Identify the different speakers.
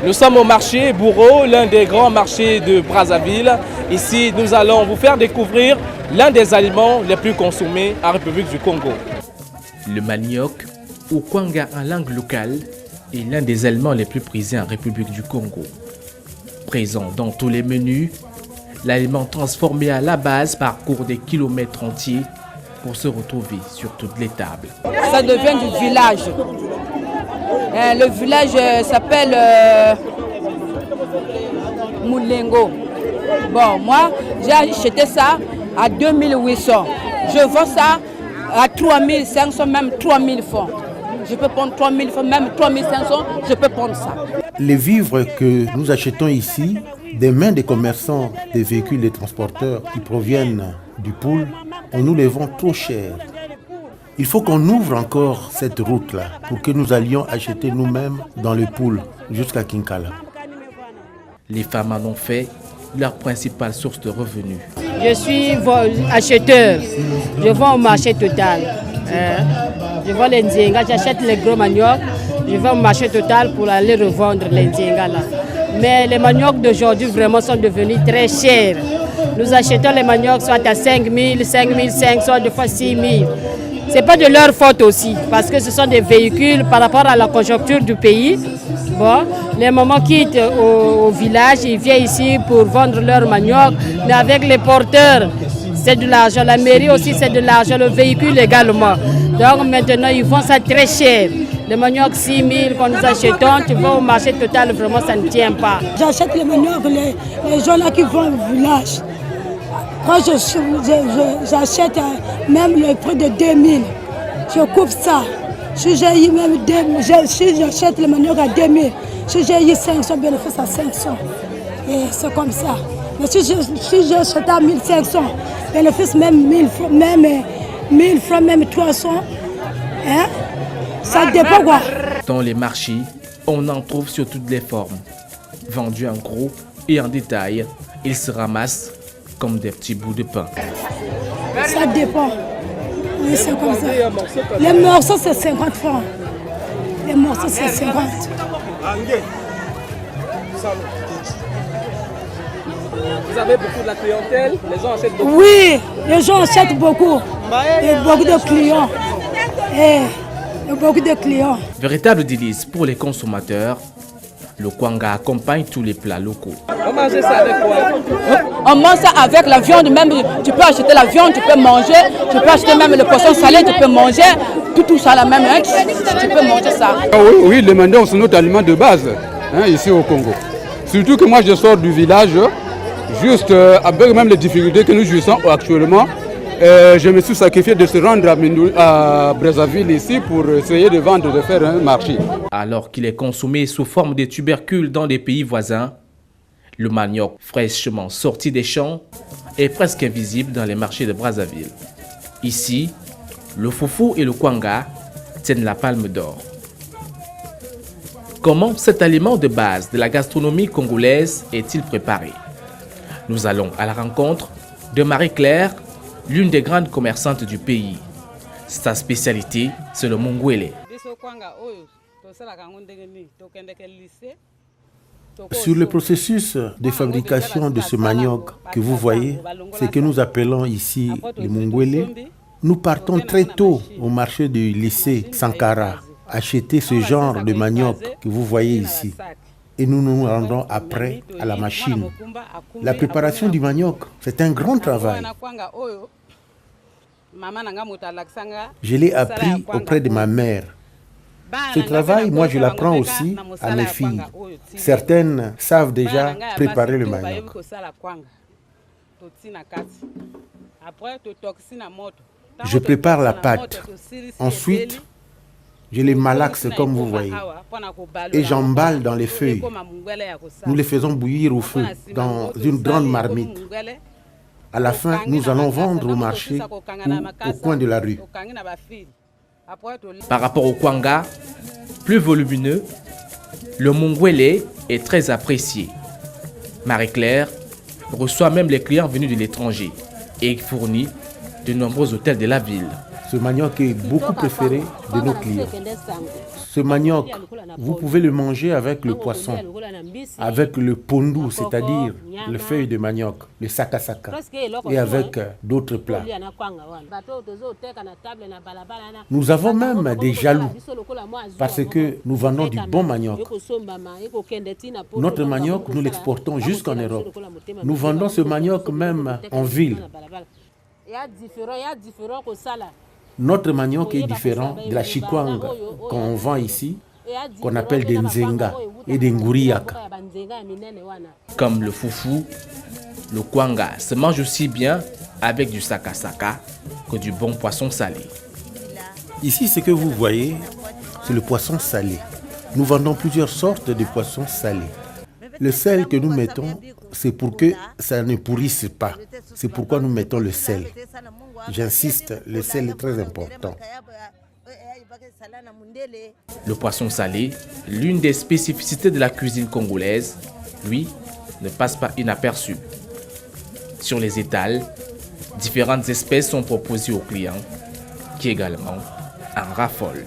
Speaker 1: Nous sommes au marché Bourreau, l'un des grands marchés de Brazzaville. Ici, nous allons vous faire découvrir l'un des aliments les plus consommés en République du Congo. Le manioc, ou kwanga en langue locale, est l'un des aliments les plus prisés en République du Congo. Présent dans tous les menus, l'aliment transformé à la base parcourt des kilomètres entiers pour se retrouver sur toutes les tables.
Speaker 2: Ça devient du village. Le village s'appelle Moulengo. Bon, moi, j'ai acheté ça à 2800. Je vends ça à 3500, même 3000 francs. Je peux prendre 3000 francs, même 3500, je peux prendre ça.
Speaker 3: Les vivres que nous achetons ici, des mains des commerçants, des véhicules, des transporteurs qui proviennent du Poul, on nous les vend trop cher. Il faut qu'on ouvre encore cette route-là pour que nous allions acheter nous-mêmes dans le Poul jusqu'à Kinkala.
Speaker 1: Les femmes en ont fait leur principale source de revenus.
Speaker 4: Je suis acheteur, je vends au marché total. Je vends les nzienga, j'achète les gros maniocs, je vais au marché total pour aller revendre les nzienga là. Mais les maniocs d'aujourd'hui vraiment sont devenus très chers. Nous achetons les maniocs soit à 5 000, 5 500, des fois 6 000. Ce n'est pas de leur faute aussi, parce que ce sont des véhicules par rapport à la conjoncture du pays. Bon, les mamans quittent au village, ils viennent ici pour vendre leur manioc, mais avec les porteurs, c'est de l'argent. La mairie aussi, c'est de l'argent, le véhicule également. Donc maintenant, ils font ça très cher. Les maniocs 6 000 qu'on nous achetons, tu vas au marché total, vraiment ça ne tient pas.
Speaker 5: J'achète les maniocs, les gens là qui vont au village. Quand j'achète même le prix de 2000, je coupe ça. Si j'ai eu même si j'achète le manioc à 2000, si j'ai eu 500, bénéfice à 500. Et c'est comme ça. Mais si j'achète à 1500, bénéfice même 1000 francs, même 300, hein? Ça dépend quoi.
Speaker 1: Dans les marchés, on en trouve sur toutes les formes. Vendus en gros et en détail, ils se ramassent comme des petits bouts de pain.
Speaker 5: Ça dépend. Oui, c'est comme ça. Les morceaux, c'est 50 francs. Les morceaux, c'est 50.
Speaker 1: Vous avez beaucoup de la clientèle? Les gens achètent beaucoup?
Speaker 5: Oui, les gens achètent beaucoup. Il y a beaucoup de clients. Il y a beaucoup de clients.
Speaker 1: Véritable délice pour les consommateurs, le kwanga accompagne tous les plats locaux.
Speaker 2: On mange ça avec quoi? On mange ça avec la viande, même tu peux acheter la viande, tu peux manger, tu peux acheter même le poisson salé, tu peux manger, tout ça la même, hein, tu peux manger ça.
Speaker 6: Oui, les maniocs sont notre aliment de base ici au Congo. Surtout que moi je sors du village, juste avec même les difficultés que nous jouissons actuellement. Je me suis sacrifié de se rendre à Brazzaville ici pour essayer de vendre, de faire un marché.
Speaker 1: Alors qu'il est consommé sous forme de tubercules dans les pays voisins, le manioc fraîchement sorti des champs est presque invisible dans les marchés de Brazzaville. Ici, le foufou et le kwanga tiennent la palme d'or. Comment cet aliment de base de la gastronomie congolaise est-il préparé? Nous allons à la rencontre de Marie-Claire, l'une des grandes commerçantes du pays. Sa spécialité, c'est le mungwele.
Speaker 3: Sur le processus de fabrication de ce manioc que vous voyez, ce que nous appelons ici le mungwele, nous partons très tôt au marché du lycée Sankara, acheter ce genre de manioc que vous voyez ici. Et nous nous rendons après à la machine. La préparation du manioc, c'est un grand travail. Je l'ai appris auprès de ma mère. Ce travail, moi, je l'apprends aussi à mes filles. Certaines savent déjà préparer le manioc. Je prépare la pâte. Ensuite, je les malaxe comme vous voyez. Et j'emballe dans les feuilles. Nous les faisons bouillir au feu dans une grande marmite. À la fin, nous allons vendre au marché ou au coin de la rue.
Speaker 1: Par rapport au kwanga, plus volumineux, le mungwele est très apprécié. Marie-Claire reçoit même les clients venus de l'étranger et fournit de nombreux hôtels de la ville.
Speaker 3: Ce manioc est beaucoup préféré de nos clients. Ce manioc, vous pouvez le manger avec le poisson, avec le pondu, c'est-à-dire les feuilles de manioc, le sakasaka, et avec d'autres plats. Nous avons même des jaloux parce que nous vendons du bon manioc. Notre manioc, nous l'exportons jusqu'en Europe. Nous vendons ce manioc même en ville. Notre manioc est différent de la chikwang qu'on vend ici, qu'on appelle des nzenga et des ngouriaka.
Speaker 1: Comme le foufou, le kwanga se mange aussi bien avec du sakasaka que du bon poisson salé.
Speaker 3: Ici, ce que vous voyez, c'est le poisson salé. Nous vendons plusieurs sortes de poissons salés. Le sel que nous mettons, c'est pour que ça ne pourrisse pas. C'est pourquoi nous mettons le sel. J'insiste, le sel est très important.
Speaker 1: Le poisson salé, l'une des spécificités de la cuisine congolaise, lui, ne passe pas inaperçu. Sur les étals, différentes espèces sont proposées aux clients, qui également en raffolent.